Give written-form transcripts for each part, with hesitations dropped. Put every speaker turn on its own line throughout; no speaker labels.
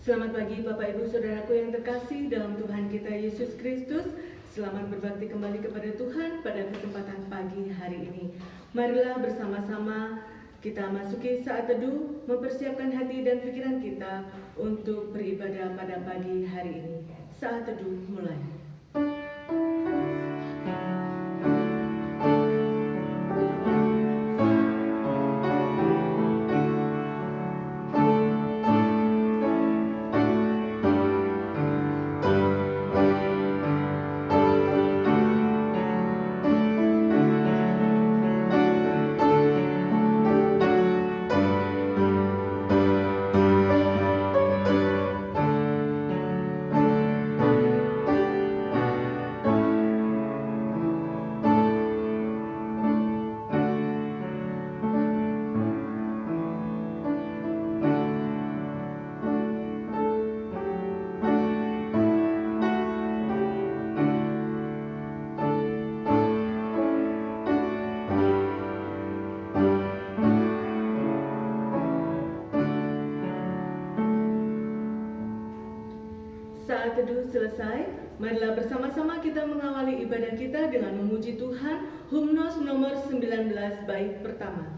Selamat pagi Bapak Ibu Saudaraku yang terkasih dalam Tuhan kita Yesus Kristus. Selamat berbakti kembali kepada Tuhan pada kesempatan pagi hari ini. Marilah bersama-sama kita masuki saat teduh, mempersiapkan hati dan pikiran kita untuk beribadah pada pagi hari ini. Saat teduh mulai. Saat teduh selesai, marilah bersama-sama kita mengawali ibadah kita dengan memuji Tuhan, Hymnos nomor 19 bait pertama.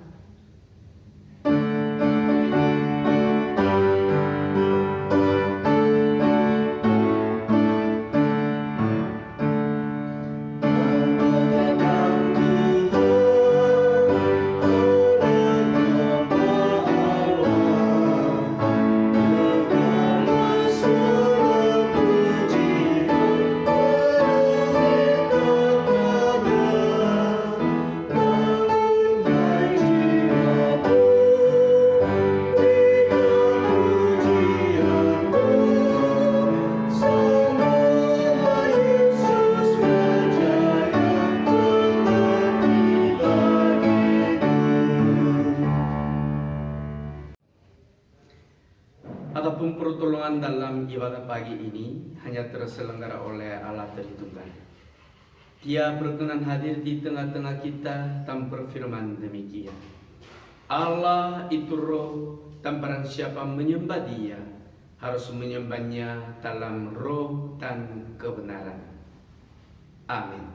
Adapun pertolongan dalam ibadah pagi ini hanya terselenggara oleh Allah Tritunggal. Dia berkenan hadir di tengah-tengah kita dan berfirman demikian. Allah itu roh, dan barang siapa menyembah Dia harus menyembahnya dalam roh dan kebenaran. Amin.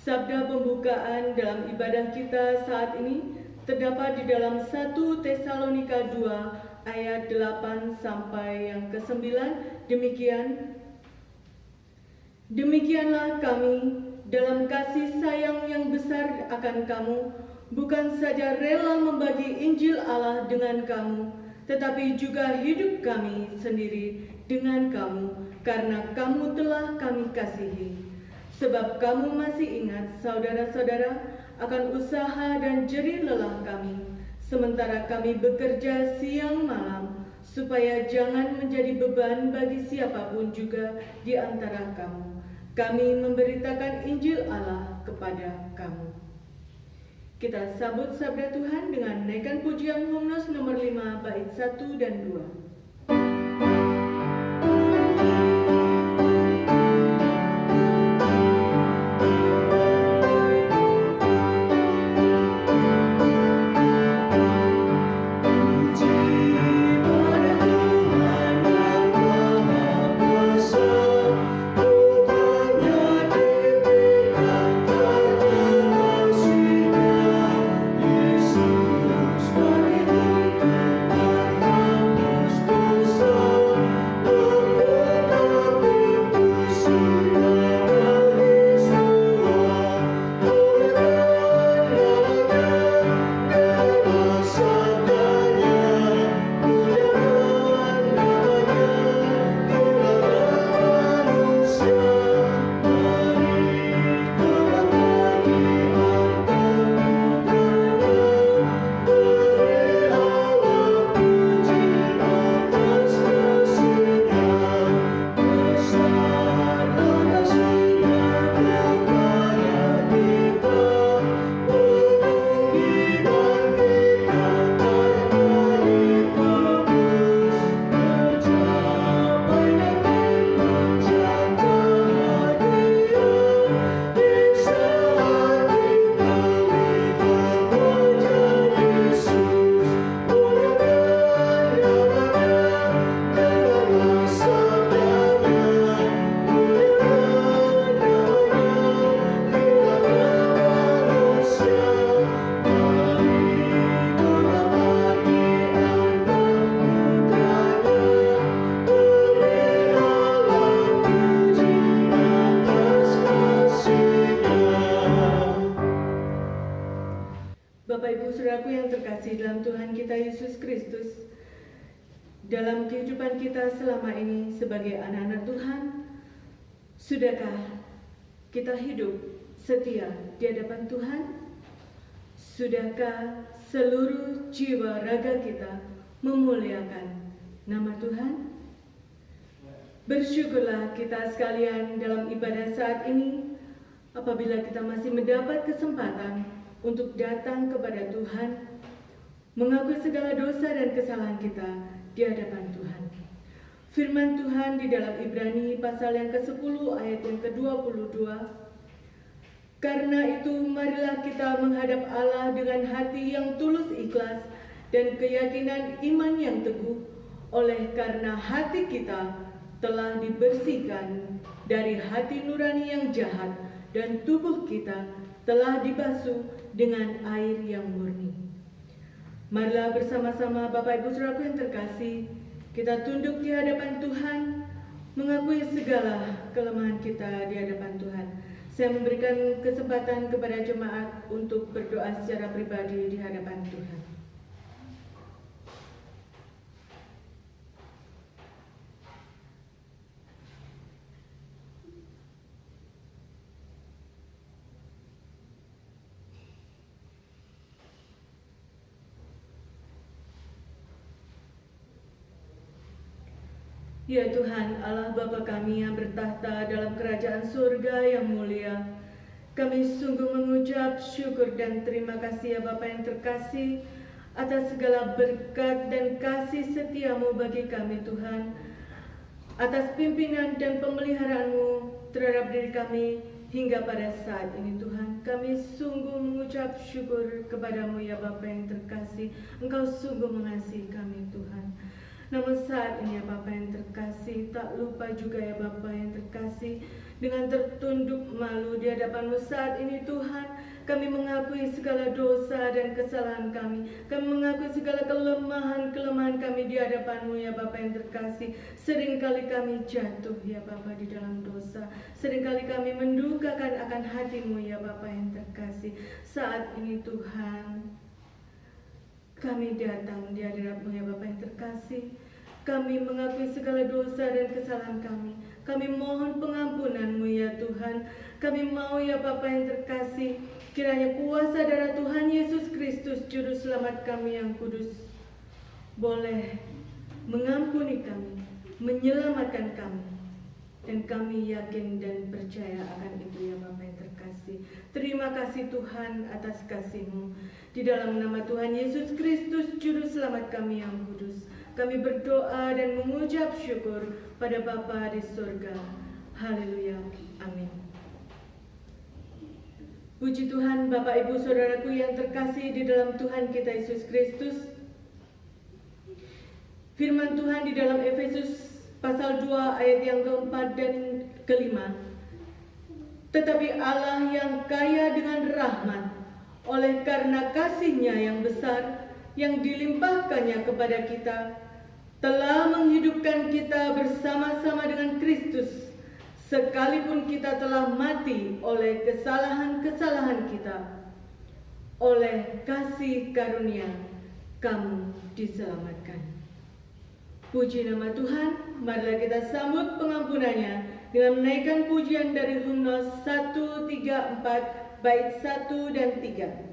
Sabda pembukaan dalam ibadah kita saat ini terdapat di dalam 1 Tesalonika 2 ayat 8 sampai yang ke-9. Demikianlah kami dalam kasih sayang yang besar akan kamu, bukan saja rela membagi Injil Allah dengan kamu, tetapi juga hidup kami sendiri dengan kamu, karena kamu telah kami kasihi. Sebab kamu masih ingat, saudara-saudara, akan usaha dan jerih lelah kami, sementara kami bekerja siang malam, supaya jangan menjadi beban bagi siapapun juga di antara kamu. Kami memberitakan Injil Allah kepada kamu. Kita sambut sabda Tuhan dengan naikkan pujian Hymnos nomor 5 bait 1 dan 2.
Yesus,
Kristus dalam kehidupan kita selama ini sebagai anak-anak Tuhan? Sudahkah kita hidup setia di hadapan Tuhan? Sudahkah seluruh jiwa raga kita memuliakan nama Tuhan? Bersyukurlah kita sekalian dalam ibadah saat ini apabila kita masih mendapat kesempatan untuk datang kepada Tuhan, mengakui segala dosa dan kesalahan kita di hadapan Tuhan. Firman Tuhan di dalam Ibrani pasal yang ke-10 ayat yang ke-22. Karena itu marilah kita menghadap Allah dengan hati yang tulus ikhlas dan keyakinan iman yang teguh, oleh karena hati kita telah dibersihkan dari hati nurani yang jahat dan tubuh kita telah dibasuh dengan air yang murni. Marilah bersama-sama Bapak Ibu Saudaraku yang terkasih, kita tunduk di hadapan Tuhan, mengakui segala kelemahan kita di hadapan Tuhan. Saya memberikan kesempatan kepada jemaat untuk berdoa secara pribadi di hadapan Tuhan. Ya Tuhan, Allah Bapa kami yang bertahta dalam kerajaan surga yang mulia, kami sungguh mengucap syukur dan terima kasih ya Bapa yang terkasih atas segala berkat dan kasih setiamu bagi kami Tuhan, atas pimpinan dan pemeliharaanmu terhadap diri kami hingga pada saat ini Tuhan. Kami sungguh mengucap syukur kepadamu ya Bapa yang terkasih, Engkau sungguh mengasihi kami Tuhan. Namun saat ini ya Bapa yang terkasih, tak lupa juga ya Bapa yang terkasih, dengan tertunduk malu di hadapan-Mu saat ini Tuhan, kami mengakui segala dosa dan kesalahan kami. Kami mengakui segala kelemahan kami di hadapan-Mu ya Bapa yang terkasih. Seringkali kami jatuh ya Bapa di dalam dosa. Seringkali kami mendukakan akan hati-Mu ya Bapa yang terkasih. Saat ini Tuhan, kami datang di hadapan-Mu ya Bapa yang terkasih. Kami mengakui segala dosa dan kesalahan kami. Kami mohon pengampunan-Mu ya Tuhan. Kami mau ya Bapa yang terkasih, kiranya kuasa darah Tuhan Yesus Kristus, Juru Selamat kami yang kudus, boleh mengampuni kami, menyelamatkan kami. Dan kami yakin dan percaya akan itu ya Bapa yang terkasih. Terima kasih Tuhan atas kasih-Mu. Di dalam nama Tuhan Yesus Kristus, Juru Selamat kami yang kudus, kami berdoa dan mengucap syukur pada Bapa di surga. Haleluya. Amin. Puji Tuhan Bapak Ibu Saudaraku yang terkasih di dalam Tuhan kita Yesus Kristus. Firman Tuhan di dalam Efesus pasal 2 ayat yang keempat dan kelima. Tetapi Allah yang kaya dengan rahmat, oleh karena kasih-Nya yang besar yang dilimpahkannya kepada kita, telah menghidupkan kita bersama-sama dengan Kristus, sekalipun kita telah mati oleh kesalahan-kesalahan kita. Oleh kasih karunia kamu diselamatkan. Puji nama Tuhan. Marilah kita sambut pengampunannya dengan menaikkan pujian dari himne 134 bait 1 dan 3.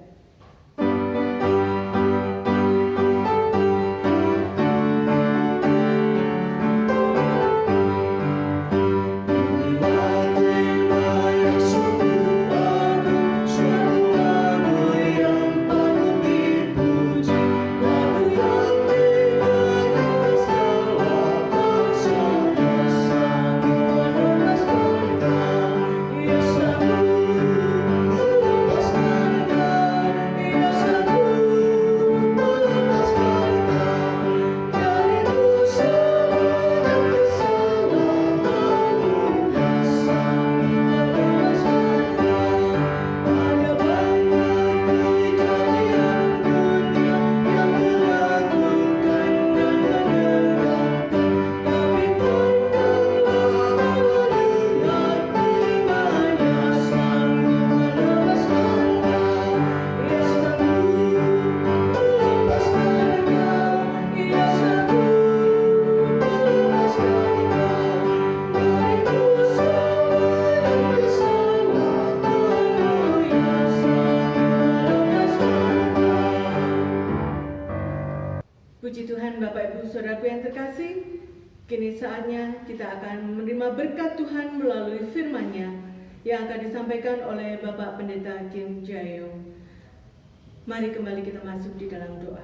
Bapak Ibu Saudaraku yang terkasih, kini saatnya kita akan menerima berkat Tuhan melalui firman-Nya yang akan disampaikan oleh Bapak Pendeta Kim Jae-yong. Mari kembali kita masuk di dalam doa.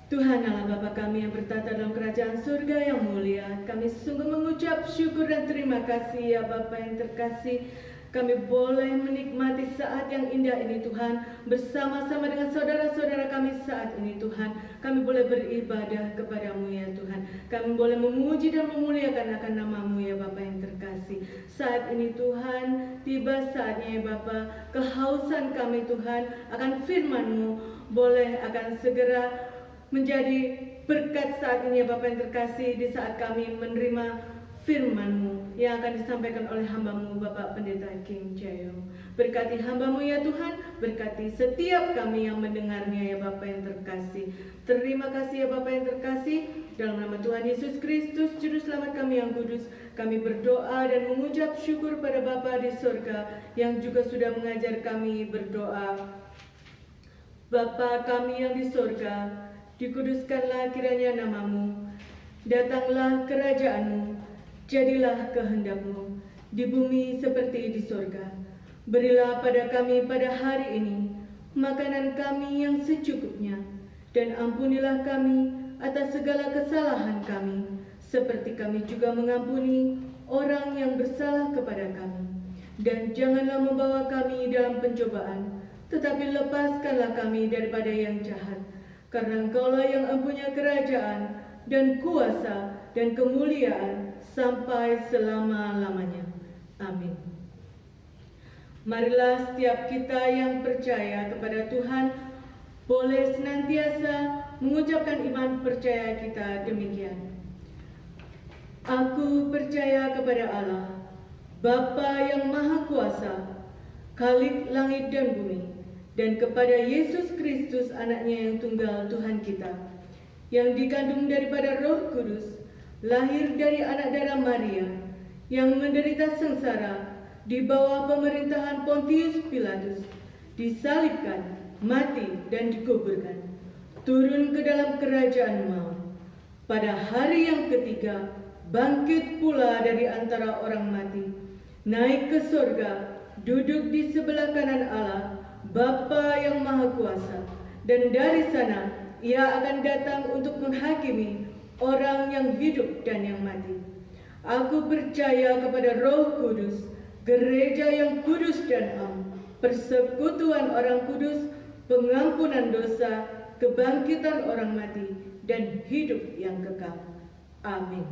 Tuhan Allah Bapa kami yang bertata dalam kerajaan surga yang mulia, kami sungguh mengucap syukur dan terima kasih ya Bapa yang terkasih. Kami boleh menikmati saat yang indah ini Tuhan, bersama-sama dengan saudara-saudara kami saat ini Tuhan. Kami boleh beribadah kepadamu ya Tuhan. Kami boleh memuji dan memuliakan akan namamu ya Bapa yang terkasih. Saat ini Tuhan, tiba saatnya ya Bapa, kehausan kami Tuhan akan firman-Mu boleh akan segera menjadi berkat saat ini ya Bapa yang terkasih, di saat kami menerima firman-Mu yang akan disampaikan oleh hamba-Mu Bapak Pendeta Kim Jae-yong. Berkati hamba-Mu ya Tuhan, berkati setiap kami yang mendengarnya ya Bapa yang terkasih. Terima kasih ya Bapa yang terkasih, dalam nama Tuhan Yesus Kristus Juru Selamat kami yang kudus, kami berdoa dan mengucap syukur pada Bapa di surga yang juga sudah mengajar kami berdoa. Bapa kami yang di surga, dikuduskanlah kiranya namamu, datanglah kerajaan-Mu, jadilah kehendak-Mu di bumi seperti di surga. Berilah pada kami pada hari ini makanan kami yang secukupnya, dan ampunilah kami atas segala kesalahan kami, seperti kami juga mengampuni orang yang bersalah kepada kami. Dan janganlah membawa kami dalam pencobaan, tetapi lepaskanlah kami daripada yang jahat. Karena Engkaulah yang mempunyai kerajaan dan kuasa dan kemuliaan sampai selama-lamanya. Amin. Marilah setiap kita yang percaya kepada Tuhan boleh senantiasa mengucapkan iman percaya kita demikian. Aku percaya kepada Allah, Bapa yang Maha Kuasa, Khalik langit dan bumi, dan kepada Yesus Kristus anaknya yang tunggal Tuhan kita, yang dikandung daripada Roh Kudus, lahir dari anak darah Maria, yang menderita sengsara di bawah pemerintahan Pontius Pilatus, disalibkan, mati dan dikuburkan, turun ke dalam kerajaan maut. Pada hari yang ketiga, bangkit pula dari antara orang mati, naik ke surga, duduk di sebelah kanan Allah, Bapa yang Maha Kuasa, dan dari sana Ia akan datang untuk menghakimi orang yang hidup dan yang mati. Aku percaya kepada Roh Kudus, gereja yang kudus dan am, persekutuan orang kudus, pengampunan dosa, kebangkitan orang mati, dan hidup yang kekal. Amin.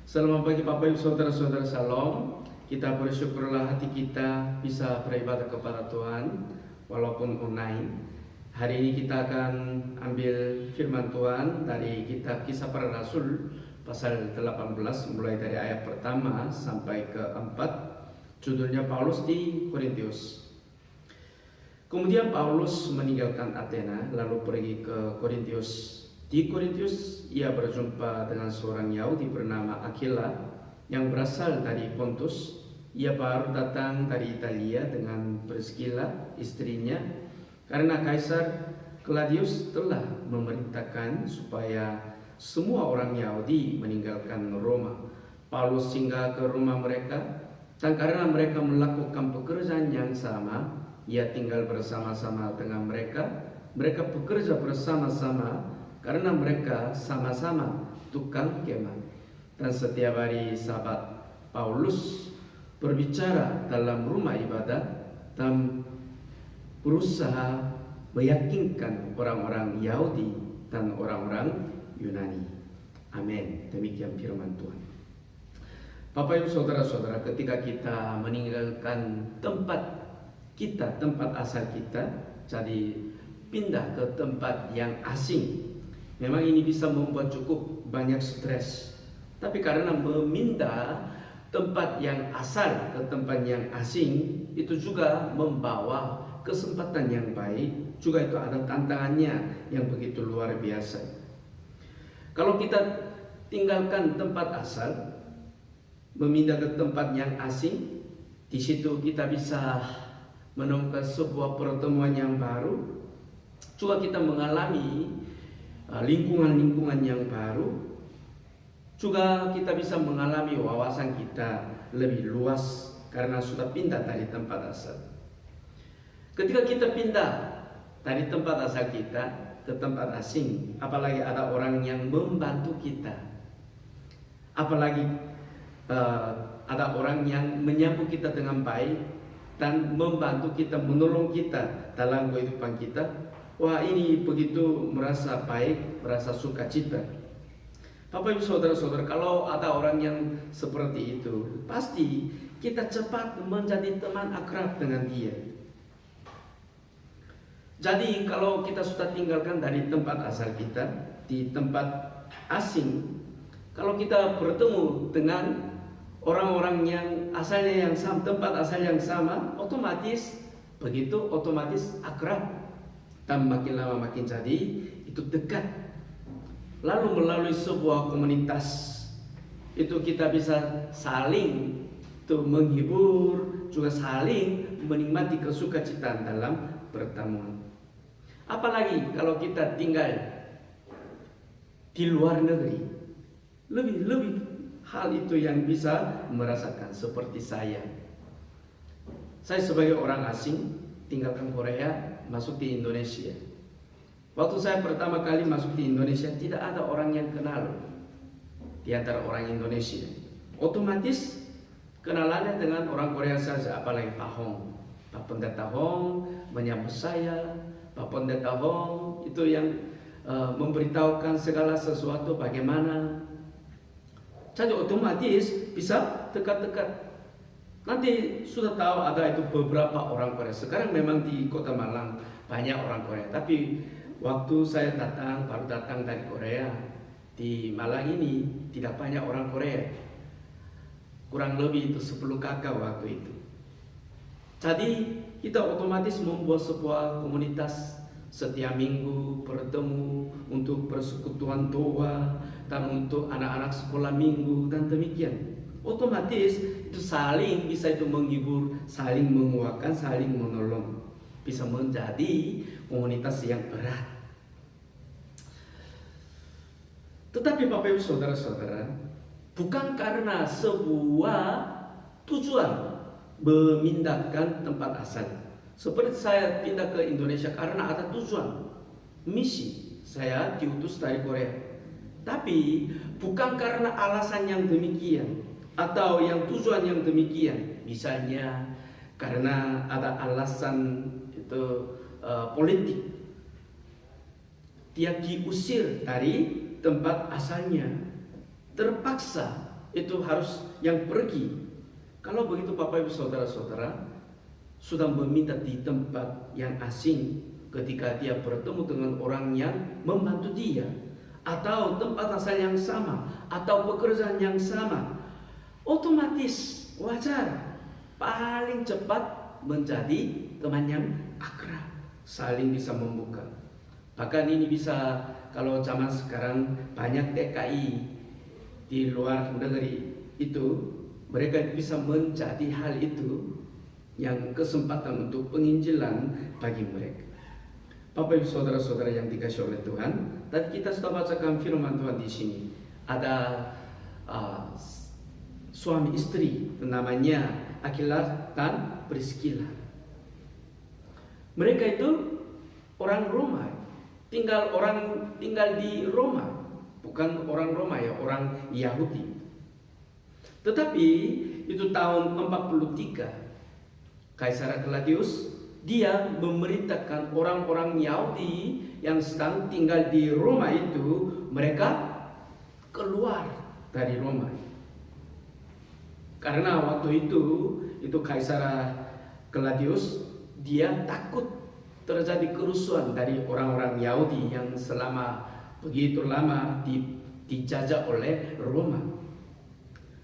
Selamat pagi Bapak Ibu Saudara-saudara, Shalom. Kita bersyukurlah hati kita bisa beribadah kepada Tuhan walaupun online. Hari ini kita akan ambil firman Tuhan dari kitab Kisah Para Rasul pasal 18 mulai dari ayat pertama sampai ke 4. Judulnya Paulus di Korintius. Kemudian Paulus meninggalkan Athena lalu pergi ke Korintius. Di Korintius ia berjumpa dengan seorang Yahudi bernama Aquila yang berasal dari Pontus. Ia baru datang dari Italia dengan Priscilla istrinya, karena Kaisar Claudius telah memerintahkan supaya semua orang Yahudi meninggalkan Roma. Paulus singgah ke rumah mereka, dan karena mereka melakukan pekerjaan yang sama, ia tinggal bersama-sama dengan mereka. Mereka bekerja bersama-sama karena mereka sama-sama tukang kemah. Dan setiap hari Sabat, Paulus berbicara dalam rumah ibadah dan berusaha meyakinkan orang-orang Yahudi dan orang-orang Yunani. Amin. Demikian firman Tuhan. Bapak Ibu Saudara-saudara, ketika kita meninggalkan tempat kita, tempat asal kita, jadi pindah ke tempat yang asing, memang ini bisa membuat cukup banyak stres. Tapi karena memindah tempat yang asal ke tempat yang asing, itu juga membawa kesempatan yang baik, juga itu ada tantangannya yang begitu luar biasa. Kalau kita tinggalkan tempat asal, memindah ke tempat yang asing, di situ kita bisa menemukan sebuah pertemuan yang baru. Juga kita mengalami lingkungan-lingkungan yang baru, juga kita bisa mengalami wawasan kita lebih luas karena sudah pindah dari tempat asal. Ketika kita pindah dari tempat asal kita ke tempat asing, apalagi ada orang yang membantu kita, apalagi ada orang yang menyambut kita dengan baik dan membantu kita, menolong kita dalam kehidupan kita, wah ini begitu merasa baik, merasa sukacita. Bapak Ibu Saudara-saudara, kalau ada orang yang seperti itu, pasti kita cepat menjadi teman akrab dengan dia. Jadi kalau kita sudah tinggalkan dari tempat asal kita, di tempat asing, kalau kita bertemu dengan orang-orang yang asalnya yang sama, tempat asal yang sama, otomatis akrab, dan makin lama makin jadi itu dekat. Lalu melalui sebuah komunitas itu kita bisa saling menghibur, juga saling menikmati kesukacitaan dalam pertemuan. Apalagi kalau kita tinggal di luar negeri, lebih hal itu yang bisa merasakan seperti saya. Saya sebagai orang asing tinggalkan Korea, masuk di Indonesia. Waktu saya pertama kali masuk di Indonesia, tidak ada orang yang kenal di antara orang Indonesia. Otomatis kenalannya dengan orang Korea saja, apalagi Pak Hong. Pak Pendeta Hong menyambut saya. Pak Pendeta Hong itu yang memberitahukan segala sesuatu bagaimana. Jadi otomatis bisa dekat-dekat. Nanti sudah tahu ada itu beberapa orang Korea. Sekarang memang di Kota Malang banyak orang Korea, tapi waktu saya baru datang dari Korea, di Malang ini tidak banyak orang Korea. Kurang lebih itu 10 kakak waktu itu. Jadi kita otomatis membuat sebuah komunitas setiap minggu bertemu untuk persekutuan doa dan untuk anak-anak sekolah minggu dan demikian. Otomatis itu saling bisa itu menghibur, saling menguatkan, saling menolong, bisa menjadi komunitas yang erat. Tetapi Bapak Ibu Saudara-saudara, bukan karena sebuah tujuan memindahkan tempat asal. Seperti saya pindah ke Indonesia karena ada tujuan, misi. Saya diutus dari Korea. Tapi bukan karena alasan yang demikian atau yang tujuan yang demikian. Misalnya karena ada alasan itu politik. Dia diusir dari tempat asalnya, terpaksa itu harus yang pergi. Kalau begitu Bapak Ibu Saudara-saudara sudah meminta di tempat yang asing, ketika dia bertemu dengan orang yang membantu dia, atau tempat asal yang sama, atau pekerjaan yang sama, otomatis wajar paling cepat menjadi teman yang akrab, saling bisa membuka. Bahkan ini bisa, kalau zaman sekarang banyak TKI di luar negeri itu, mereka bisa menjadi hal itu yang kesempatan untuk penginjilan bagi mereka. Bapak Ibu Saudara-saudara yang dikasihi oleh Tuhan, tadi kita sudah bacakan firman Tuhan di sini. Ada suami istri namanya Aquila dan Priscilla. Mereka itu orang Roma, tinggal di Roma, bukan orang Roma ya, orang Yahudi. Tetapi itu tahun 43, Kaisar Claudius dia memerintahkan orang-orang Yahudi yang sedang tinggal di Roma itu, mereka keluar dari Roma. Karena waktu itu Kaisar Claudius dia takut terjadi kerusuhan dari orang-orang Yahudi yang selama begitu lama dijajah oleh Roma.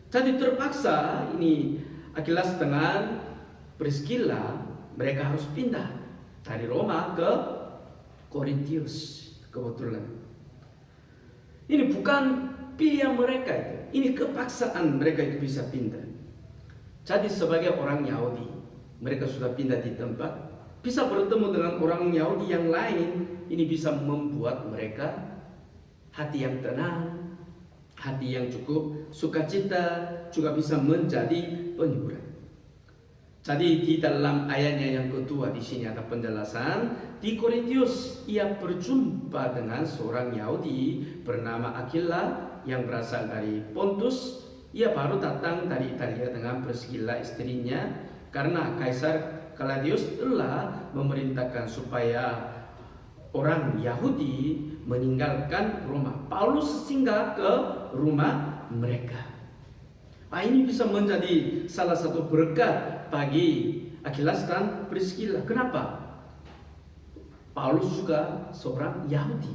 Jadi terpaksa ini Aquilas dengan Priscilla, mereka harus pindah dari Roma ke Korintius. Kebetulan ini bukan pilihan mereka itu, ini kepaksaan mereka itu bisa pindah. Jadi sebagai orang Yahudi, mereka sudah pindah di tempat, bisa bertemu dengan orang Yahudi yang lain, ini bisa membuat mereka hati yang tenang, hati yang cukup sukacita juga bisa menjadi penghiburan. Jadi di dalam ayatnya yang kedua di sini ada penjelasan, di Korintius ia berjumpa dengan seorang Yahudi bernama Aquila yang berasal dari Pontus. Ia baru datang dari Italia dengan Priscilla istrinya karena Kaisar Claudius telah memerintahkan supaya orang Yahudi meninggalkan Roma. Paulus singgah ke rumah mereka. Nah, ini bisa menjadi salah satu berkat bagi Aquilas dan Priscilla. Kenapa? Paulus juga seorang Yahudi.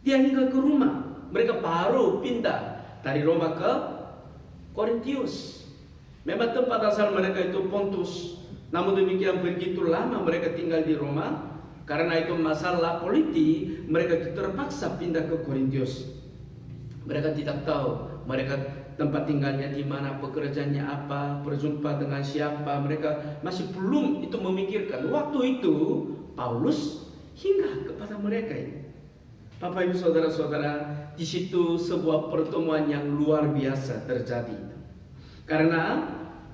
Dia hingga ke rumah. Mereka baru pindah dari Roma ke Korintius. Memang tempat asal mereka itu Pontus. Namun demikian begitu lama mereka tinggal di Roma. Karena itu masalah politik, mereka terpaksa pindah ke Korintius. Mereka tidak tahu mereka tempat tinggalnya di mana, pekerjaannya apa, berjumpa dengan siapa. Mereka masih belum itu memikirkan. Waktu itu Paulus hingga kepada mereka ini. Bapak Ibu Saudara-saudara, di situ sebuah pertemuan yang luar biasa terjadi. Karena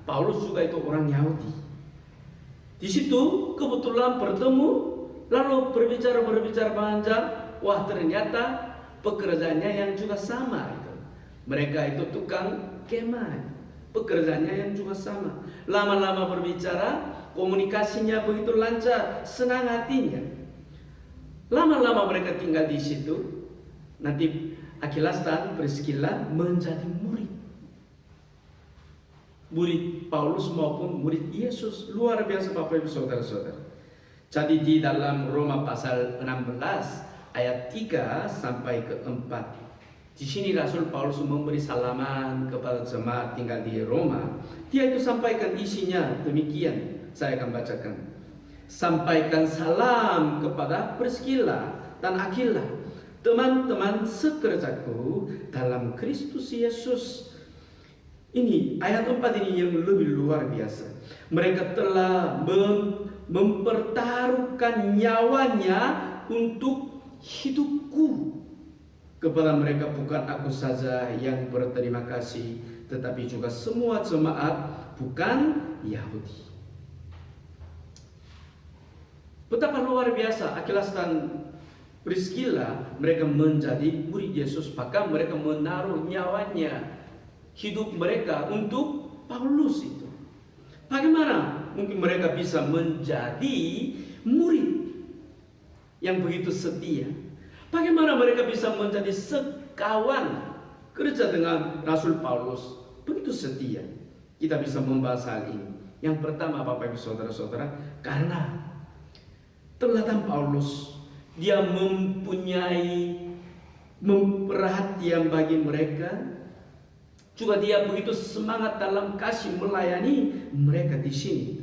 Paulus juga itu orang Yahudi. Di situ kebetulan bertemu, lalu berbicara panjang. Wah, ternyata pekerjaannya yang juga sama itu. Mereka itu tukang kemah, pekerjaannya yang juga sama. Lama-lama berbicara, komunikasinya begitu lancar, senang hatinya. Lama-lama mereka tinggal di situ. Nanti Aquilas dan Priscilla menjadi murid Paulus maupun murid Yesus. Luar biasa Bapak Ibu Saudara-saudara. Jadi di dalam Roma pasal 16 ayat 3 sampai ke 4. Di sini Rasul Paulus memberi salaman kepada jemaat tinggal di Roma. Dia itu sampaikan isinya demikian. Saya akan bacakan. Sampaikan salam kepada Priscilla dan Aquila, teman-teman sekerjaku dalam Kristus Yesus. Ini ayat 4 ini yang lebih luar biasa. Mereka telah mempertaruhkan nyawanya untuk hidupku. Kepada mereka bukan aku saja yang berterima kasih, tetapi juga semua jemaat bukan Yahudi. Betapa luar biasa Aquilas dan Priscilla, mereka menjadi murid Yesus, bahkan mereka menaruh nyawanya, hidup mereka untuk Paulus itu. Bagaimana mungkin mereka bisa menjadi murid yang begitu setia? Bagaimana mereka bisa menjadi sekawan kerja dengan Rasul Paulus begitu setia? Kita bisa membahas hal ini. Yang pertama Bapak Ibu Saudara-saudara, karena teladan Paulus, dia mempunyai perhatian bagi mereka. Juga dia begitu semangat dalam kasih melayani mereka di sini.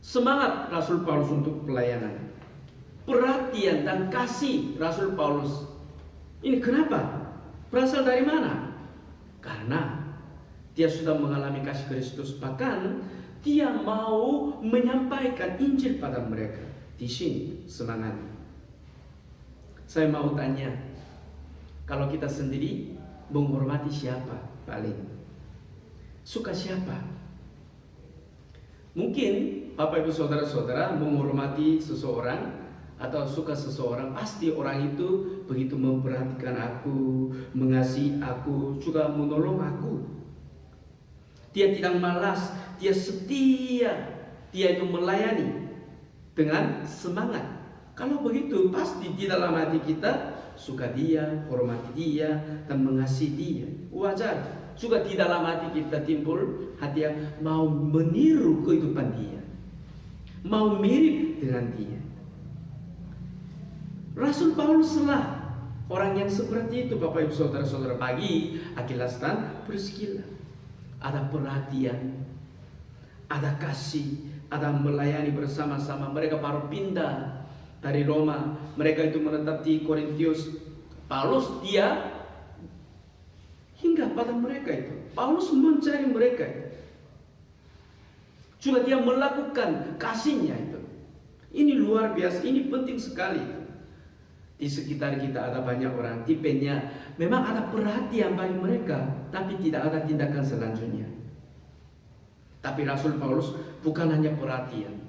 Semangat Rasul Paulus untuk pelayanan. Perhatian dan kasih Rasul Paulus. Ini kenapa? Berasal dari mana? Karena dia sudah mengalami kasih Kristus, bahkan dia mau menyampaikan Injil pada mereka. Di sini semangatnya. Saya mau tanya, kalau kita sendiri menghormati siapa paling? Suka siapa? Mungkin Bapak Ibu Saudara-saudara menghormati seseorang atau suka seseorang, pasti orang itu begitu memperhatikan aku, mengasihi aku, juga menolong aku. Dia tidak malas, dia setia, dia itu melayani dengan semangat. Kalau begitu pasti di dalam hati kita suka dia, hormati dia, dan mengasihi dia. Wajar. Juga di dalam hati kita timbul hati yang mau meniru kehidupan dia, mau mirip dengan dia. Rasul Paulus lah orang yang seperti itu Bapak Ibu Saudara-saudara. Bagi Aquilas dan Priscilla ada perhatian, ada kasih, ada melayani bersama-sama. Mereka baru pindah dari Roma, mereka itu menetap di Korintius. Paulus dia hingga pada mereka itu. Paulus mencari mereka itu. Juga dia melakukan kasihnya itu. Ini luar biasa, ini penting sekali itu. Di sekitar kita ada banyak orang tipenya memang ada perhatian bagi mereka, tapi tidak ada tindakan selanjutnya. Tapi Rasul Paulus bukan hanya perhatian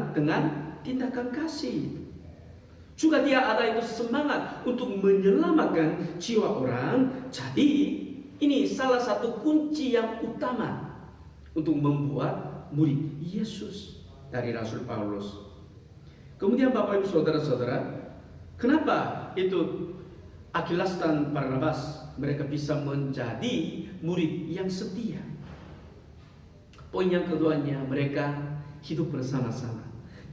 dengan tindakan kasih. Juga dia ada itu semangat untuk menyelamatkan jiwa orang. Jadi ini salah satu kunci yang utama untuk membuat murid Yesus dari Rasul Paulus. Kemudian Bapak Ibu Saudara-saudara, kenapa itu Akilas dan Barnabas mereka bisa menjadi murid yang setia? Poin yang keduanya, mereka hidup bersama-sama,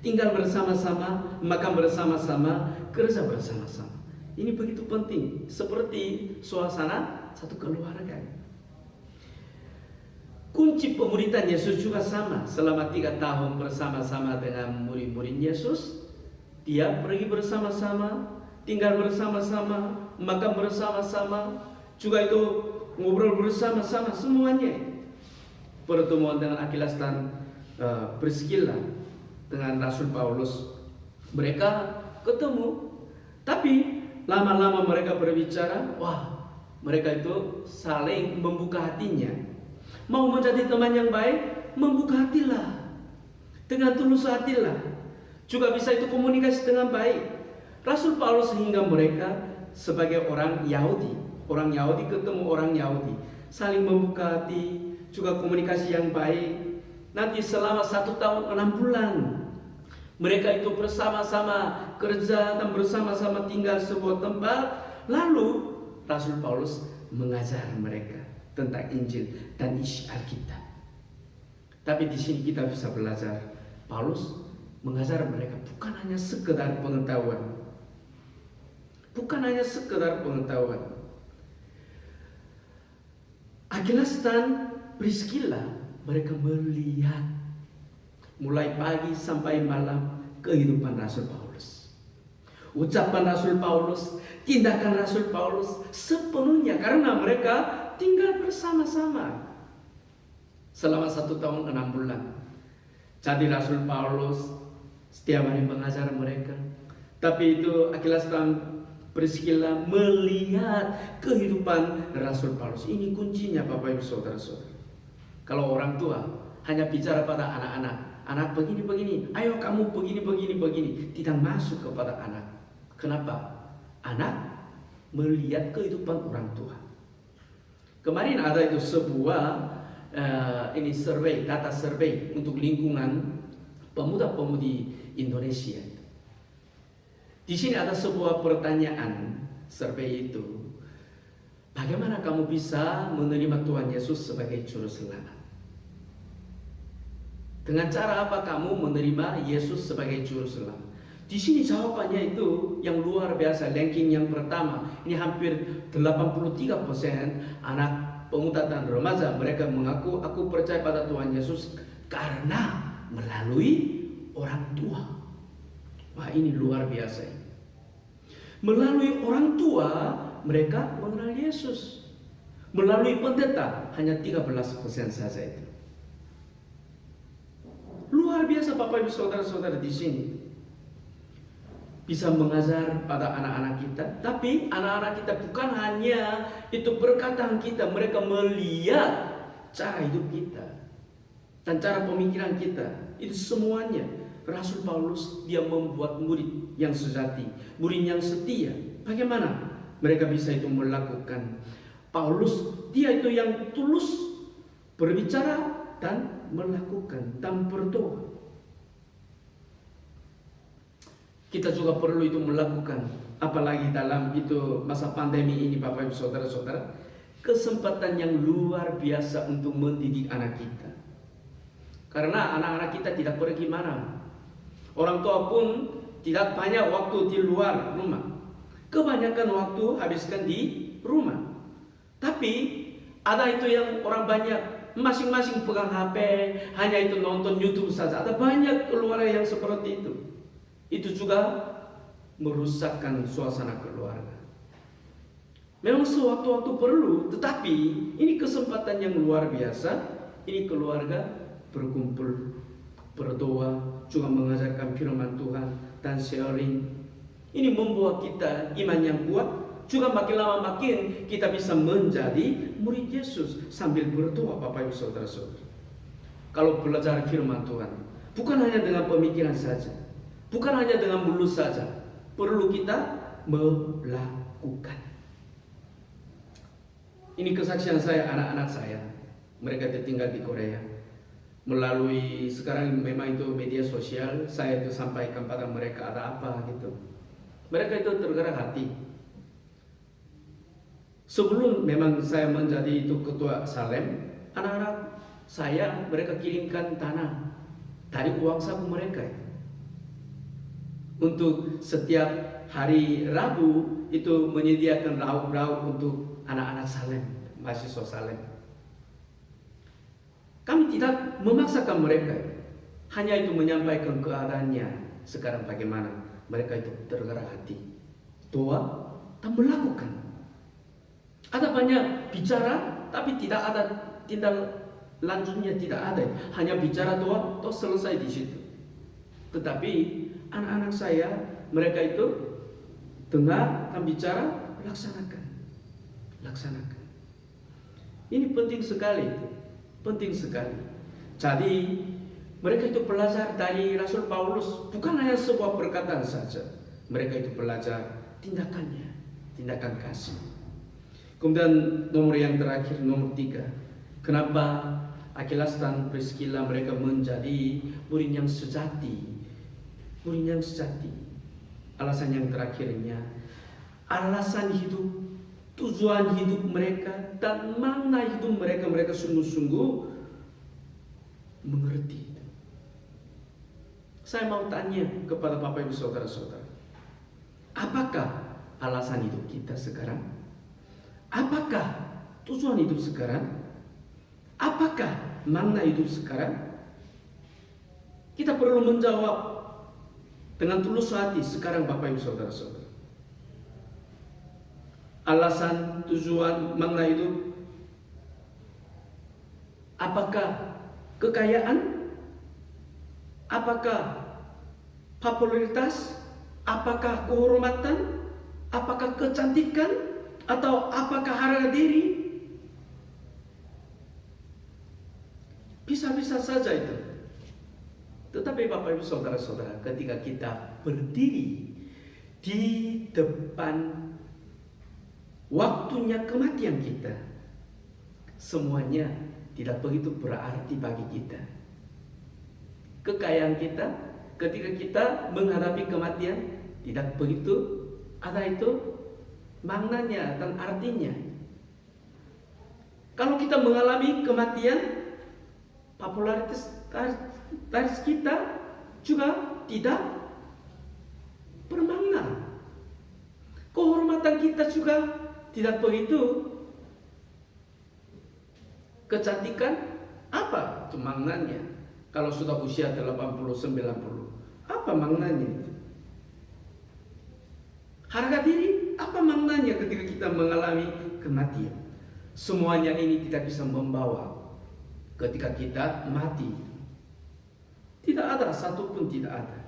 tinggal bersama-sama, makan bersama-sama, kerja bersama-sama. Ini begitu penting, seperti suasana satu keluarga. Kunci pemuridan Yesus juga sama. Selama 3 tahun bersama-sama dengan murid-murid Yesus, dia pergi bersama-sama, tinggal bersama-sama, makan bersama-sama, juga itu ngobrol bersama-sama semuanya. Pertemuan dengan Akilas dan Priscilla dengan Rasul Paulus, mereka ketemu, tapi lama-lama mereka berbicara, wah, mereka itu saling membuka hatinya. Mau menjadi teman yang baik, membuka hatilah, dengan tulus hatilah. Juga bisa itu komunikasi dengan baik. Rasul Paulus sehingga mereka sebagai orang Yahudi ketemu orang Yahudi, saling membuka hati, juga komunikasi yang baik. Nanti selama 1 tahun 6 bulan mereka itu bersama-sama kerja dan bersama-sama tinggal sebuah tempat. Lalu Rasul Paulus mengajar mereka tentang Injil dan isi Alkitab. Tapi di sini kita bisa belajar, Paulus mengajar mereka bukan hanya sekedar pengetahuan. Bukan hanya sekedar pengetahuan. Akilas dan Priscilla mereka melihat mulai pagi sampai malam kehidupan Rasul Paulus. Ucapan Rasul Paulus, tindakan Rasul Paulus sepenuhnya karena mereka tinggal bersama-sama selama 1 tahun 6 bulan. Jadi Rasul Paulus setiap hari mengajar mereka. Tapi itu Akilas dan Priscilla melihat kehidupan Rasul Paulus. Ini kuncinya Bapak Ibu Saudara-saudara. Kalau orang tua hanya bicara pada anak-anak, anak begini-begini, ayo kamu begini-begini, tidak masuk kepada anak. Kenapa? Anak melihat kehidupan orang tua. Kemarin ada itu sebuah data survei untuk lingkungan pemuda-pemudi Indonesia. Di sini ada sebuah pertanyaan survei itu. Bagaimana kamu bisa menerima Tuhan Yesus sebagai juru selamat? Dengan cara apa kamu menerima Yesus sebagai juru selamat? Di sini jawabannya itu yang luar biasa, ranking yang pertama. Ini hampir 83% anak pemuda dan remaja mereka mengaku aku percaya pada Tuhan Yesus karena melalui orang tua. Wah, ini luar biasa. Melalui orang tua mereka mengenal Yesus. Melalui pendeta hanya 13% saja itu. Luar biasa Bapak Ibu Saudara-saudara di sini. Bisa mengajar pada anak-anak kita, tapi anak-anak kita bukan hanya itu perkataan kita, mereka melihat cara hidup kita dan cara pemikiran kita. Itu semuanya Rasul Paulus dia membuat murid yang sejati, murid yang setia. Bagaimana mereka bisa itu melakukan? Paulus dia itu yang tulus berbicara dan melakukan dan berdoa. Kita juga perlu itu melakukan, apalagi dalam itu masa pandemi ini Bapak Ibu Saudara-saudara, kesempatan yang luar biasa untuk mendidik anak kita. Karena anak-anak kita tidak pergi mana. Orang tua pun tidak banyak waktu di luar rumah. Kebanyakan waktu habiskan di rumah. Tapi ada itu yang orang banyak masing-masing pegang HP, hanya itu nonton YouTube saja. Ada banyak keluarga yang seperti itu. Itu juga merusakkan suasana keluarga. Memang sewaktu-waktu perlu, tetapi ini kesempatan yang luar biasa. Ini keluarga berkumpul, berdoa, juga mengajarkan firman Tuhan dan sharing Ini membuat kita iman yang kuat, juga makin lama makin kita bisa menjadi murid Yesus sambil berdoa, Bapak Ibu Saudara-saudara. Kalau belajar firman Tuhan, bukan hanya dengan pemikiran saja, bukan hanya dengan mulut saja, perlu kita melakukan. Ini kesaksian saya, anak-anak saya, mereka tinggal di Korea. Melalui sekarang memang itu media sosial, saya itu sampaikan pada mereka ada apa gitu. Mereka itu tergerak hati. Sebelum memang saya menjadi itu ketua Salem, anak-anak saya mereka kirimkan tanah dari uang saku mereka. Untuk setiap hari Rabu itu menyediakan lauk-lauk untuk anak-anak Salem, mahasiswa Salem. Kami tidak memaksakan mereka, hanya itu menyampaikan keadaannya sekarang bagaimana. Mereka itu tergerak hati, doa dan melakukan. Ada banyak bicara, tapi tidak ada tindak lanjutnya, tidak ada. Hanya bicara doa, toh selesai di situ. Tetapi anak-anak saya, mereka itu dengar dan bicara, laksanakan. Ini penting sekali, penting sekali. Jadi mereka itu belajar dari Rasul Paulus, bukan hanya sebuah perkataan saja. Mereka itu belajar tindakannya, tindakan kasih. Kemudian nomor yang terakhir, nomor 3. Kenapa Aquilas dan Priscilla mereka menjadi murid yang sejati? Murid yang sejati. Alasan yang terakhirnya, alasan hidup, tujuan hidup mereka dan makna hidup mereka, mereka sungguh-sungguh mengerti. Saya mau tanya kepada Bapak Ibu Saudara-saudara, apakah alasan hidup kita sekarang? Apakah tujuan hidup sekarang? Apakah makna hidup sekarang? Kita perlu menjawab dengan tulus hati sekarang, Bapak Ibu Saudara-saudara. Alasan, tujuan, makna hidup, apakah kekayaan? Apakah popularitas? Apakah kehormatan? Apakah kecantikan? Atau apakah harga diri? Bisa-bisa saja itu. Tetapi Bapak Ibu Saudara-saudara, ketika kita berdiri di depan waktunya kematian kita, semuanya tidak begitu berarti bagi kita. Kekayaan kita ketika kita menghadapi kematian tidak begitu ada itu maknanya dan artinya. Kalau kita mengalami kematian, popularitas kita juga tidak bermakna. Kehormatan kita juga tidak begitu. Kecantikan apa itu maknanya? Kalau sudah usia 80, 90, apa maknanya itu? Harga diri, apa maknanya ketika kita mengalami kematian? Semuanya ini tidak bisa membawa ketika kita mati. Tidak ada, satupun tidak ada.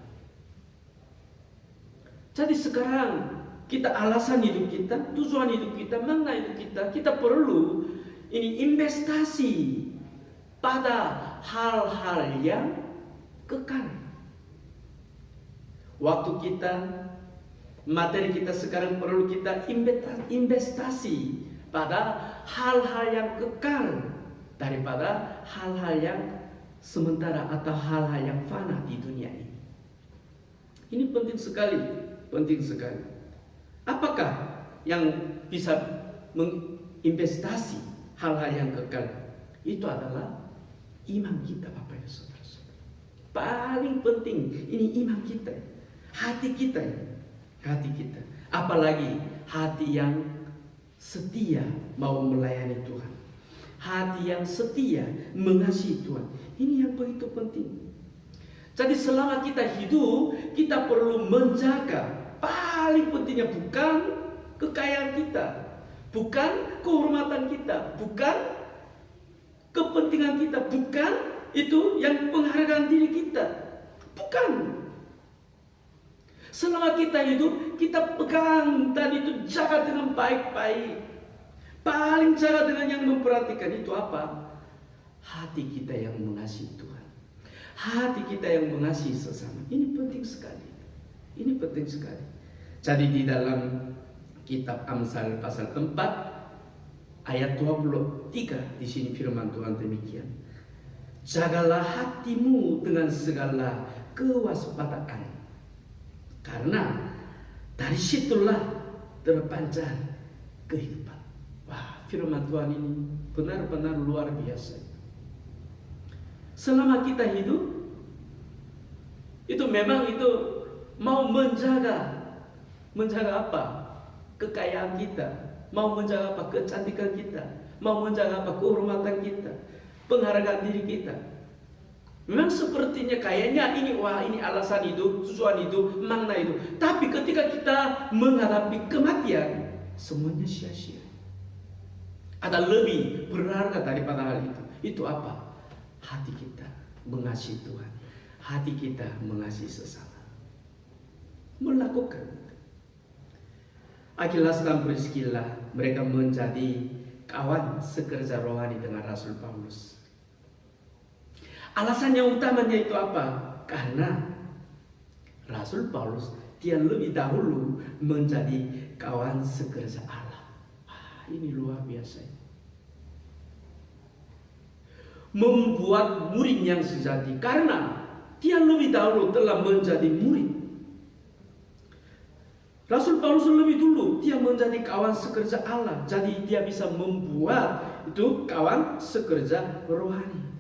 Jadi sekarang kita alasan hidup kita, tujuan hidup kita, makna hidup kita perlu ini investasi pada hal-hal yang kekal. Waktu kita, materi kita sekarang perlu kita investasi pada hal-hal yang kekal daripada hal-hal yang sementara atau hal-hal yang fana di dunia ini. Ini penting sekali, penting sekali. Apakah yang bisa menginvestasi hal-hal yang kekal? Itu adalah iman kita, Bapak Ibu Saudara-saudara. Paling penting ini iman kita, hati kita, hati kita. Apalagi hati yang setia mau melayani Tuhan, hati yang setia mengasihi Tuhan. Ini yang begitu penting. Jadi selama kita hidup, kita perlu menjaga. Paling pentingnya bukan kekayaan kita, bukan kehormatan kita, bukan kepentingan kita, bukan itu yang penghargaan diri kita, bukan. Selama kita hidup, kita pegang tadi itu, jaga dengan baik-baik. Paling jaga dengan yang memperhatikan itu apa? Hati kita yang mengasihi Tuhan. Hati kita yang mengasihi sesama. Ini penting sekali. Ini penting sekali. Jadi di dalam kitab Amsal pasal 4 ayat 23 di sini firman Tuhan demikian. Jagalah hatimu dengan segala kewaspadaan, karena dari situlah terpancar kehidupan. Wah, firman Tuhan ini benar-benar luar biasa. Selama kita hidup, itu memang itu mau menjaga apa? Kekayaan kita, mau menjaga apa? Kecantikan kita, mau menjaga apa? Kehormatan kita, penghargaan diri kita. Memang sepertinya kayaknya ini, wah ini alasan itu, tujuan itu, makna itu. Tapi ketika kita menghadapi kematian, semuanya sia-sia. Ada lebih berharga daripada hal itu. Itu apa? Hati kita mengasihi Tuhan. Hati kita mengasihi sesama. Melakukan itu. Akilas dan Priscilla, mereka menjadi kawan sekerja rohani dengan Rasul Paulus. Alasan yang utamanya itu apa? Karena Rasul Paulus dia lebih dahulu menjadi kawan sekerja Allah. Ini luar biasa. Membuat murid yang sejati, karena dia lebih dahulu telah menjadi murid. Rasul Paulus lebih dulu dia menjadi kawan sekerja Allah, jadi dia bisa membuat itu kawan sekerja rohani.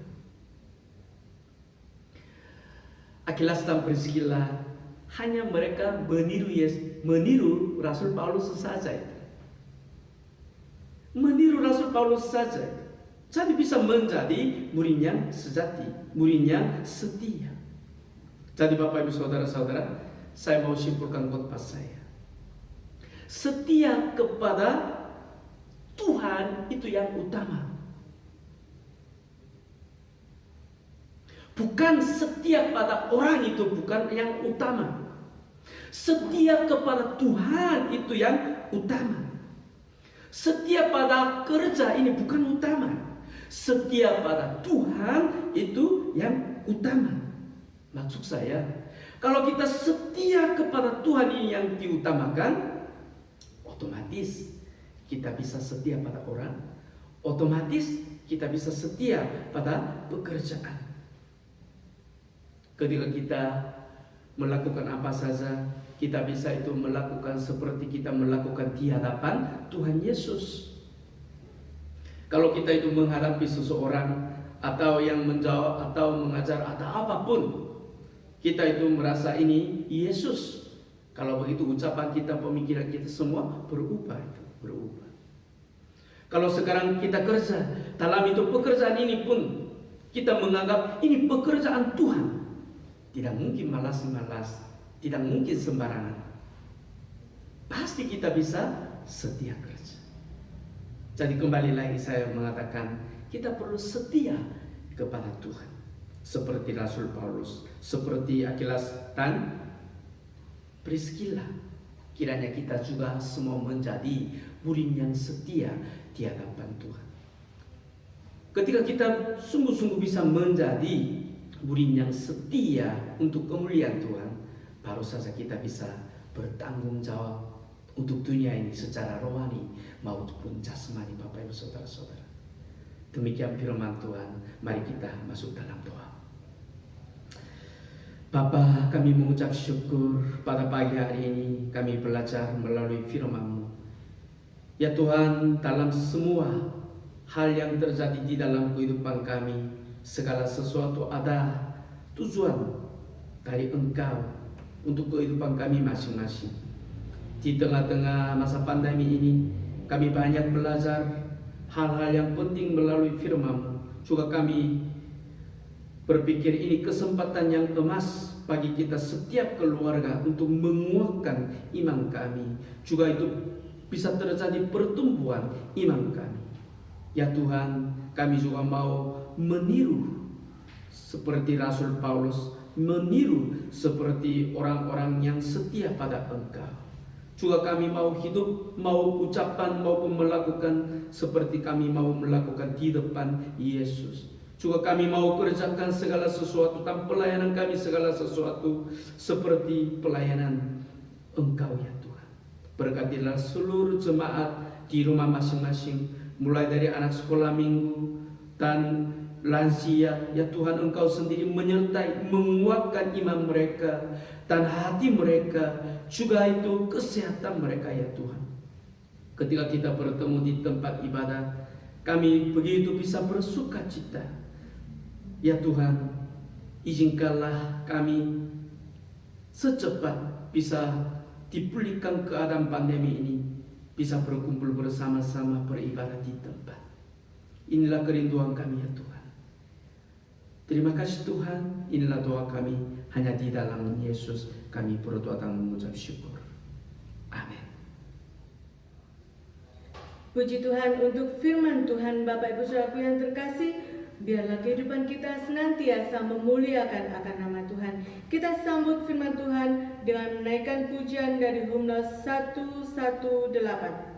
Akilas dan Priscilla hanya mereka meniru Rasul Paulus saja. Meniru Rasul Paulus saja. Jadi bisa menjadi murid yang sejati, murid yang setia. Jadi Bapak Ibu Saudara-saudara, saya mau simpulkan khotbah saya. Setia kepada Tuhan itu yang utama. Bukan setia pada orang itu bukan yang utama. Setia kepada Tuhan itu yang utama. Setia pada kerja ini bukan utama. Setia pada Tuhan itu yang utama. Maksud saya, kalau kita setia kepada Tuhan ini yang diutamakan, otomatis kita bisa setia pada orang. Otomatis kita bisa setia pada pekerjaan. Ketika kita melakukan apa saja, kita bisa itu melakukan seperti kita melakukan di hadapan Tuhan Yesus. Kalau kita itu menghadapi seseorang atau yang menjawab atau mengajar atau apapun, kita itu merasa ini Yesus. Kalau begitu ucapan kita, pemikiran kita semua berubah. Kalau sekarang kita kerja, dalam itu pekerjaan ini pun kita menganggap ini pekerjaan Tuhan. Tidak mungkin malas-malas, tidak mungkin sembarangan. Pasti kita bisa setia kerja. Jadi kembali lagi saya mengatakan, kita perlu setia kepada Tuhan. Seperti Rasul Paulus, seperti Akilas dan Priscilla. Kiranya kita juga semua menjadi murid yang setia di hadapan Tuhan. Ketika kita sungguh-sungguh bisa menjadi murid yang setia untuk kemuliaan Tuhan, baru saja kita bisa bertanggung jawab untuk dunia ini secara rohani maupun jasmani. Bapak Ibu Saudara-saudara, demikian firman Tuhan. Mari kita masuk dalam doa. Bapa, kami mengucap syukur pada pagi hari ini kami belajar melalui firman-Mu. Ya Tuhan, dalam semua hal yang terjadi di dalam kehidupan kami, segala sesuatu ada tujuan dari Engkau untuk kehidupan kami masing-masing. Di tengah-tengah masa pandemi ini, kami banyak belajar hal-hal yang penting melalui firman-Mu. Juga kami berpikir ini kesempatan yang emas bagi kita setiap keluarga untuk menguatkan iman kami. Juga itu bisa terjadi pertumbuhan iman kami. Ya Tuhan, kami juga mau meniru seperti Rasul Paulus meniru seperti orang-orang yang setia pada Engkau. Juga kami mau hidup, mau ucapan maupun melakukan seperti kami mau melakukan di depan Yesus. Juga kami mau kerjakan segala sesuatu dan pelayanan kami segala sesuatu seperti pelayanan Engkau ya Tuhan. Berkatilah seluruh jemaat di rumah masing-masing, mulai dari anak sekolah minggu dan lansia, ya Tuhan, Engkau sendiri menyertai, menguatkan iman mereka dan hati mereka, juga itu kesehatan mereka ya Tuhan. Ketika kita bertemu di tempat ibadah, kami begitu bisa bersuka cita. Ya Tuhan, izinkanlah kami secepat bisa dipulihkan keadaan pandemi ini, bisa berkumpul bersama-sama beribadah di tempat. Inilah kerinduan kami ya Tuhan. Terima kasih Tuhan, inilah doa kami, hanya di dalam Yesus kami berdoa dan mengucap syukur. Amin.
Puji Tuhan untuk firman Tuhan. Bapak Ibu Saudaraku yang terkasih, biarlah kehidupan kita senantiasa memuliakan akan nama Tuhan. Kita sambut firman Tuhan dengan menaikkan pujian dari himne 118.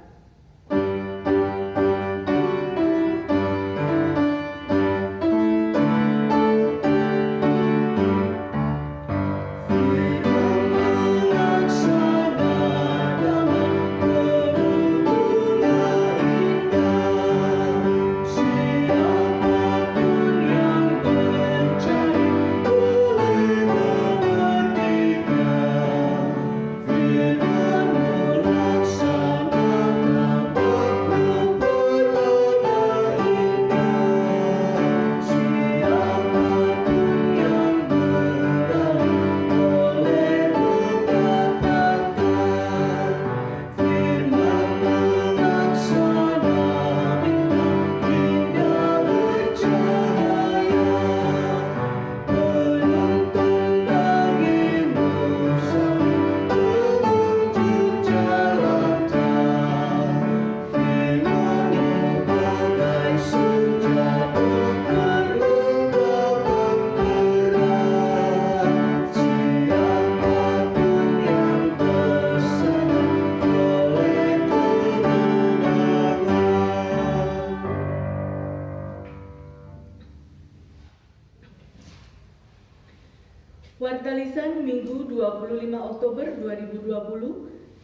Warta Lisan Minggu 25 Oktober 2020.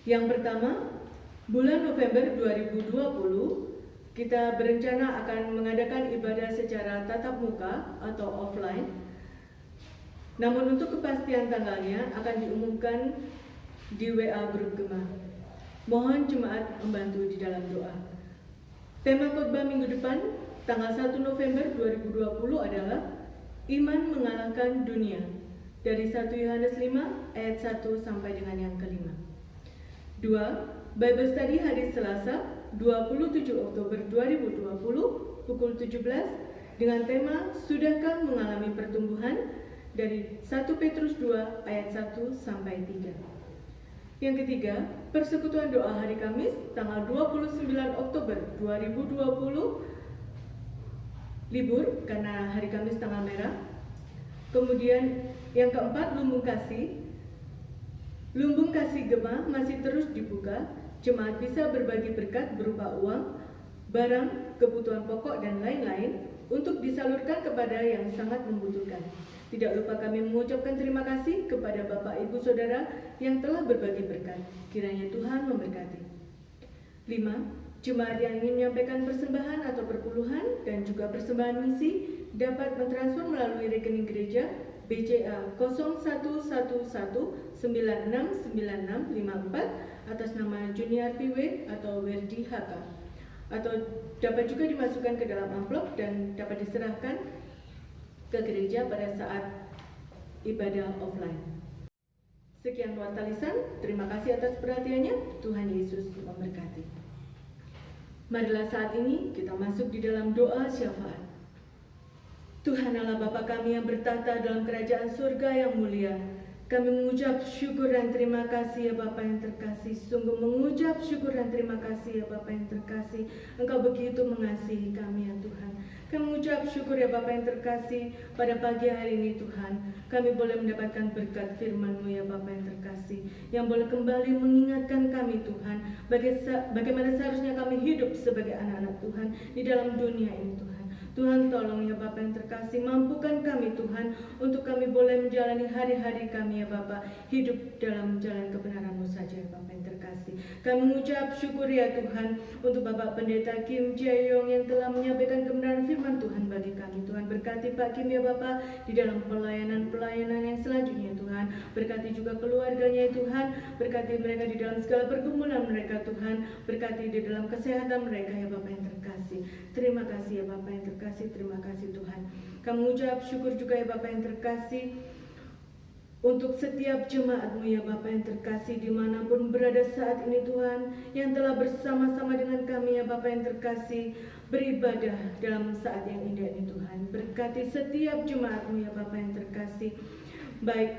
Yang pertama, bulan November 2020 kita berencana akan mengadakan ibadah secara tatap muka atau offline. Namun untuk kepastian tanggalnya akan diumumkan di WA grup Gema. Mohon jemaat membantu di dalam doa. Tema khotbah minggu depan tanggal 1 November 2020 adalah Iman Mengalahkan Dunia, dari 1 Yohanes 5 ayat 1 sampai dengan yang kelima. 2. Bible Study hari Selasa 27 Oktober 2020 pukul 17 dengan tema Sudahkah Mengalami Pertumbuhan, dari 1 Petrus 2 ayat 1 sampai 3. Yang ketiga, persekutuan doa hari Kamis tanggal 29 Oktober 2020 libur karena hari Kamis tanggal merah. Kemudian yang keempat, Lumbung Kasih. Lumbung Kasih Gema masih terus dibuka. Jemaat bisa berbagi berkat berupa uang, barang, kebutuhan pokok, dan lain-lain untuk disalurkan kepada yang sangat membutuhkan. Tidak lupa kami mengucapkan terima kasih kepada Bapak Ibu Saudara yang telah berbagi berkat. Kiranya Tuhan memberkati. 5. Jemaat yang ingin menyampaikan persembahan atau perpuluhan dan juga persembahan misi dapat mentransfer melalui rekening gereja BCA 0111969654 atas nama Junior PW atau Werdi HK, atau dapat juga dimasukkan ke dalam amplop dan dapat diserahkan ke gereja pada saat ibadah offline. Sekian Warta Lisan, terima kasih atas perhatiannya. Tuhan Yesus memberkati. Marilah saat ini kita masuk di dalam doa syafaat. Tuhan Allah Bapa kami yang bertahta dalam kerajaan surga yang mulia, Kami mengucap syukur dan terima kasih ya Bapa yang terkasih. Sungguh mengucap syukur dan terima kasih ya Bapa yang terkasih. Engkau begitu mengasihi kami ya Tuhan. Kami mengucap syukur ya Bapa yang terkasih. Pada pagi hari ini Tuhan, kami boleh mendapatkan berkat firman-Mu ya Bapa yang terkasih, yang boleh kembali mengingatkan kami Tuhan, bagaimana seharusnya kami hidup sebagai anak-anak Tuhan di dalam dunia ini Tuhan. Tuhan tolong ya Bapa yang terkasih, mampukan kami Tuhan untuk kami boleh menjalani hari-hari kami ya Bapa, hidup dalam jalan kebenaran-Mu saja ya Bapa yang terkasih. Kami mengucap syukur ya Tuhan untuk Bapak Pendeta Kim Jae-yong yang telah menyampaikan kebenaran firman Tuhan bagi kami. Tuhan berkati Pak Kim ya Bapa di dalam pelayanan-pelayanan yang selanjutnya Tuhan. Berkati juga keluarganya ya Tuhan, berkati mereka di dalam segala pergumulan mereka Tuhan, berkati di dalam kesehatan mereka ya Bapa yang terkasih. Terima kasih ya Bapa yang terkasih, terima kasih Tuhan. Kami mengucap syukur juga ya Bapa yang terkasih untuk setiap jemaat-Mu ya Bapa yang terkasih dimanapun berada saat ini Tuhan, yang telah bersama-sama dengan kami ya Bapa yang terkasih beribadah dalam saat yang indah ini Tuhan. Berkati setiap jemaat-Mu ya Bapa yang terkasih, baik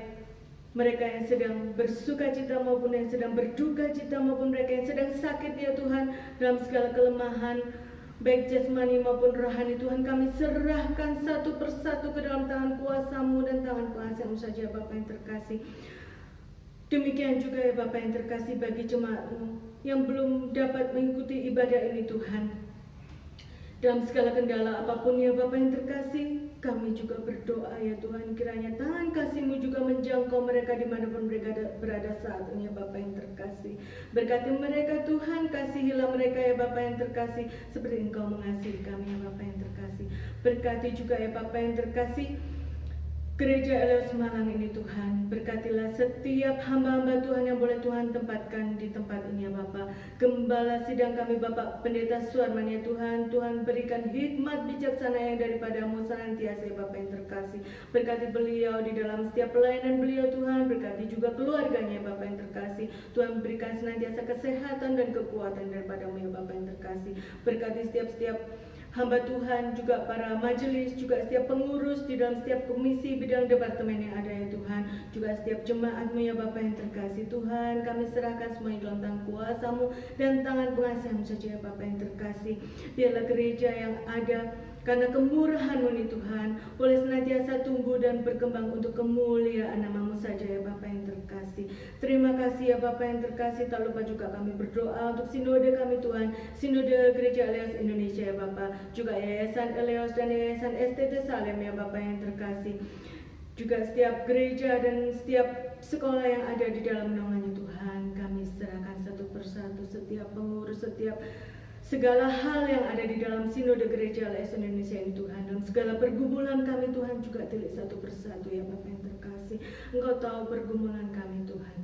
mereka yang sedang bersuka cita maupun yang sedang berduka cita, maupun mereka yang sedang sakit ya Tuhan, dalam segala kelemahan baik jasmani maupun rohani Tuhan, kami serahkan satu persatu ke dalam tangan kuasa-Mu dan tangan pengasihan-Mu saja Bapa yang terkasih. Demikian juga ya Bapa yang terkasih bagi jemaat-Mu yang belum dapat mengikuti ibadah ini Tuhan, dalam segala kendala apapun ya Bapa yang terkasih, kami juga berdoa ya Tuhan, kiranya tangan kasih-Mu juga menjangkau mereka dimanapun mereka berada saat ini ya Bapa yang terkasih. Berkati mereka Tuhan, kasihilah mereka ya Bapa yang terkasih, seperti Engkau mengasihi kami ya Bapa yang terkasih. Berkati juga ya Bapa yang terkasih Gereja Elios Malang ini Tuhan, berkatilah setiap hamba-hamba Tuhan yang boleh Tuhan tempatkan di tempat ini ya Bapa. Gembala sidang kami Bapak Pendeta Suarman ya Tuhan, Tuhan berikan hikmat bijaksana yang daripada-Mu senantiasa ya Bapa yang terkasih. Berkati beliau di dalam setiap pelayanan beliau Tuhan, berkati juga keluarganya ya Bapa yang terkasih. Tuhan berikan senantiasa kesehatan dan kekuatan daripada-Mu ya Bapa yang terkasih. Berkati setiap hamba Tuhan, juga para majelis, juga setiap pengurus di dalam setiap komisi bidang departemen yang ada ya Tuhan, juga setiap jemaat-Mu ya Bapa yang terkasih Tuhan, kami serahkan semuanya dalam tangan kuasa-Mu dan tangan pengasihan-Mu saja ya Bapa yang terkasih. Biarlah gereja yang ada karena kemurahan-Mu nih Tuhan, boleh senantiasa tumbuh dan berkembang untuk kemuliaan nama-Mu saja ya Bapa yang terkasih. Terima kasih ya Bapa yang terkasih. Tak lupa juga kami berdoa untuk sinode kami Tuhan, sinode Gereja Elios Indonesia ya Bapa, juga Yayasan Elios dan Yayasan STT Salem ya Bapa yang terkasih. Juga setiap gereja dan setiap sekolah yang ada di dalam naungan-Nya Tuhan, kami serahkan satu persatu, setiap pengurus, setiap segala hal yang ada di dalam sinode Gereja Elios Indonesia ini Tuhan, dalam segala pergumulan kami Tuhan juga tilik satu persatu ya Bapa yang terkasih. Engkau tahu pergumulan kami Tuhan,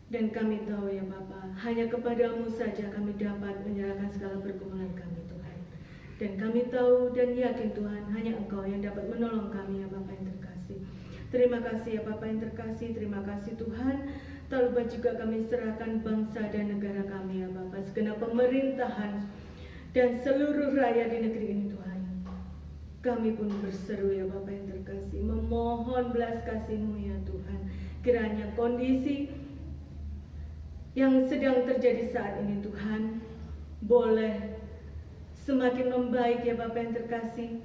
dan kami tahu ya Bapa, hanya kepada-Mu saja kami dapat menyerahkan segala pergumulan kami Tuhan. Dan kami tahu dan yakin Tuhan, hanya Engkau yang dapat menolong kami ya Bapa yang terkasih. Terima kasih ya Bapa yang terkasih, terima kasih Tuhan. Tak lupa juga kami serahkan bangsa dan negara kami ya Bapa, segenap pemerintahan dan seluruh rakyat di negeri ini Tuhan. Kami pun berseru ya Bapa yang terkasih, memohon belas kasih-Mu ya Tuhan. Kiranya kondisi yang sedang terjadi saat ini Tuhan boleh semakin membaik ya Bapa yang terkasih,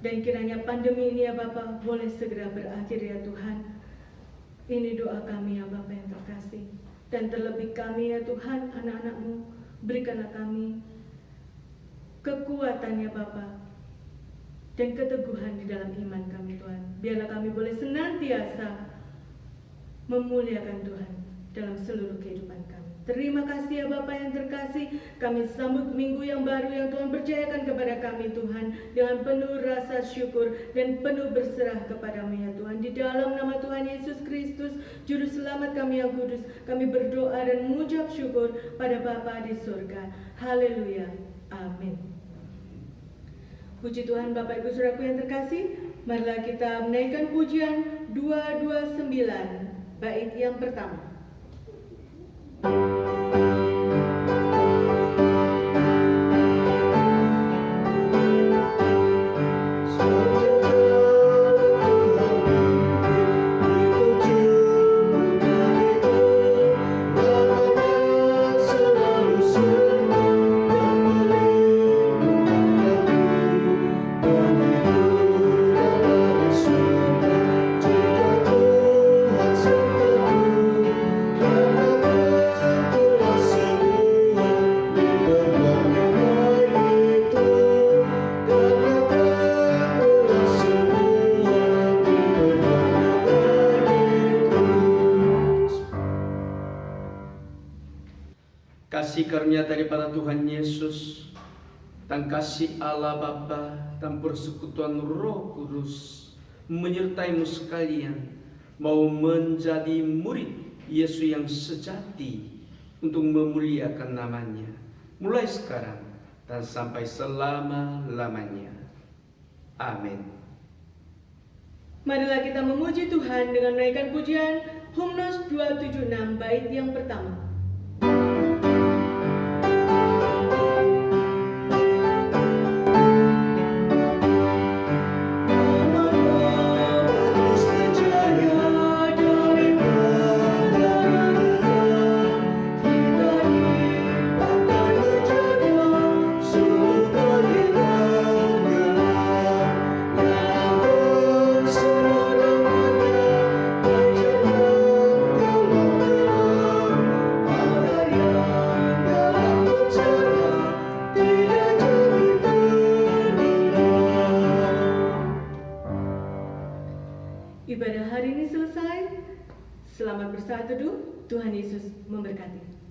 dan kiranya pandemi ini ya Bapa boleh segera berakhir ya Tuhan. Ini doa kami ya Bapa yang terkasih. Dan terlebih kami ya Tuhan, anak-anak-Mu, berikanlah kami kekuatan ya Bapa, dan keteguhan di dalam iman kami Tuhan. Biarlah kami boleh senantiasa memuliakan Tuhan dalam seluruh kehidupan kami. Terima kasih ya Bapa yang terkasih. Kami sambut minggu yang baru yang Tuhan percayakan kepada kami Tuhan, dengan penuh rasa syukur dan penuh berserah kepada-Mu ya Tuhan. Di dalam nama Tuhan Yesus Kristus, Juru Selamat kami yang kudus, kami berdoa dan mengucap syukur pada Bapa di surga. Haleluya. Amin. Puji Tuhan Bapak Ibu Saudaraku yang terkasih, marilah kita menaikkan pujian 229 bait yang pertama.
Saudara,
kasih karunia daripada Tuhan Yesus, dan kasih Allah Bapa dan persekutuan Roh Kudus menyertaimu sekalian, mau menjadi murid Yesus yang sejati untuk memuliakan namanya, mulai sekarang dan sampai selama-lamanya. Amin.
Marilah kita memuji Tuhan dengan menaikkan pujian Hymnus 276 bait yang pertama. Ibadah hari ini selesai. Selamat bersaat teduh. Tuhan Yesus memberkati.